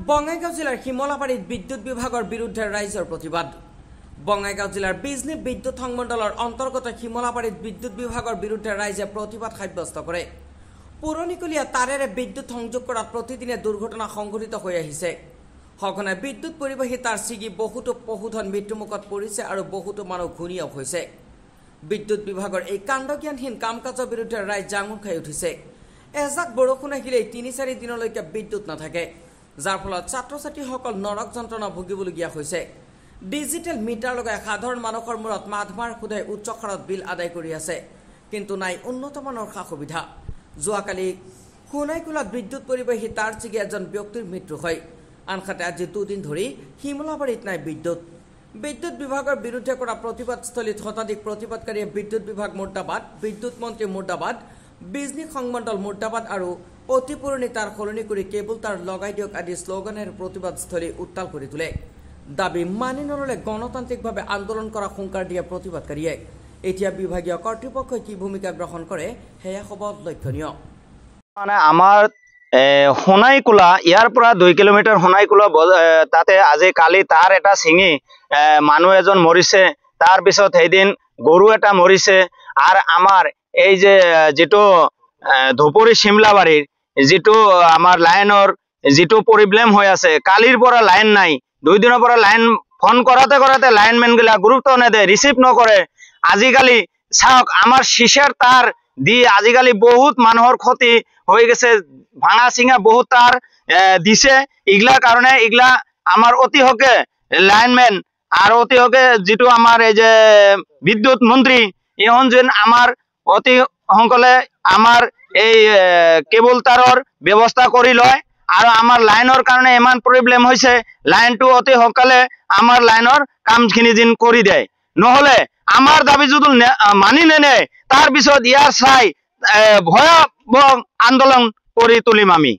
বঙাইগাঁও জিলাৰ শিমলাবাৰীত বিদ্যুৎ বিভাগৰ বিৰুদ্ধে ৰাইজৰ প্ৰতিবাদ। বঙাইগাঁও জিলাৰ বিজনী বিদ্যুৎ সংমণ্ডলৰ অন্তৰ্গত শিমলাবাৰীত বিদ্যুৎ বিভাগৰ বিৰুদ্ধে ৰাইজে প্ৰতিবাদ সাব্যস্ত কৰে। পুৰণিকলীয়া তাৰেৰে বিদ্যুৎ সংযোগ কৰাত প্ৰতিদিনে দুৰ্ঘটনা সংঘটিত হৈ আহিছে। সঘনাই বিদ্যুৎ পৰিবাহী তাঁৰ ছিগি বহুতো পশুধন মৃত্যুমুখত পৰিছে আৰু বহুতো মানুহ ঘূৰ্ণীয়াও হৈছে। বিদ্যুৎ বিভাগৰ এই কাণ্ডজ্ঞানহীন কাম কাজৰ বিৰুদ্ধে ৰাইজ জাঙুৰ খাই উঠিছে। এজাক বৰষুণ আহিলেই ৩-৪ দিনলৈকে বিদ্যুৎ নাথাকে, যাৰ ফলত ছাত্ৰ ছাত্ৰীসকল নৰক যন্ত্ৰণা ভুগিবলগীয়া হৈছে। ডিজিটেল মিটাৰ লগাই সাধাৰণ মানুহৰ মূৰত মাধমাৰ সুধাই উচ্চ হাৰত বিল আদায় কৰি আছে, কিন্তু নাই উন্নত মানৰ সা সুবিধা। যোৱাকালি সোণাইকোলাত বিদ্যুৎ পৰিবাহী তাঁৰ ছিগি এজন ব্যক্তিৰ মৃত্যু হয়। আনহাতে আজি 2 দিন ধৰি শিমলাবাৰীত নাই বিদ্যুৎ। বিদ্যুৎ বিভাগৰ বিৰুদ্ধে কৰা প্ৰতিবাদস্থলীত শতাধিক প্ৰতিবাদকাৰীয়ে বিদ্যুৎ বিভাগ মুৰ্দাবাদ, বিদ্যুৎ মন্ত্ৰী মুৰ্দাবাদ, বিজনী সংমণ্ডল মুৰ্দাবাদ আৰু অতি পুৰণি তাঁৰ সলনি কৰি কেবল তাঁৰ লগাই দিয়ক আদি শ্লোগানেৰে প্ৰতিবাদস্থলী উত্তাল কৰি তোলে। দাবী মানি নললে গণতান্ত্ৰিকভাৱে আন্দোলন কৰা হুংকাৰ দিয়ে প্ৰতিবাদকাৰীয়ে। এতিয়া বিভাগীয় কৰ্তৃপক্ষই কি ভূমিকা গ্ৰহণ কৰে সেয়া হ'ব লক্ষণীয়। মানে আমাৰ সোণাইকোলা ইয়াৰ পৰা 2 কিলোমিটাৰ সোণাইকোলা তাতে আজি কালি তাৰ এটা ছিঙি মানুহ এজন মৰিছে। তাৰ পিছত সেইদিন গৰু এটা মৰিছে। আৰ আমাৰ এই যে যেটো ধুপুৰী শিমলাবাৰীৰ যেটো আমাৰ লাইনৰ যেটো প্ৰব্লেম হৈ আছে, কালিৰ পৰা লাইন নাই, 2 দিনৰ পৰা লাইন ফোন কৰাতে লাইনমেন গিলা গুৰুত্ব নেদে, ৰিচিভ নকৰে। আজিকালি চাওক আমাৰ শিশাৰ তাৰ দি আজিকালি বহুত মানুহৰ ক্ষতি হৈ গেছে, ভাঙা চিঙা বহুত তাৰ দিছে। ইগলাৰ কাৰণে ইগলা আমাৰ অতি হকে লাইনমেন আর অতি হকে যেটো আমার এই যে বিদ্যুৎ মন্ত্রী ইহন যেন আমার অতি সংকলে আমার এই কেবল তারর ব্যবস্থা কৰি লয় আৰ আমাৰ লাইনৰ কাৰণে ইমান প্ৰব্লেম হৈছে, লাইনটো অতি সকালে আমাৰ লাইনৰ কামখিনি যেন কৰি দেয়। নহলে আমাৰ দাবি যদি মানি নেনে তাৰ পিছত ইয়াৰ চাই ভয়াবহ আন্দোলন কৰি তুলিম আমি।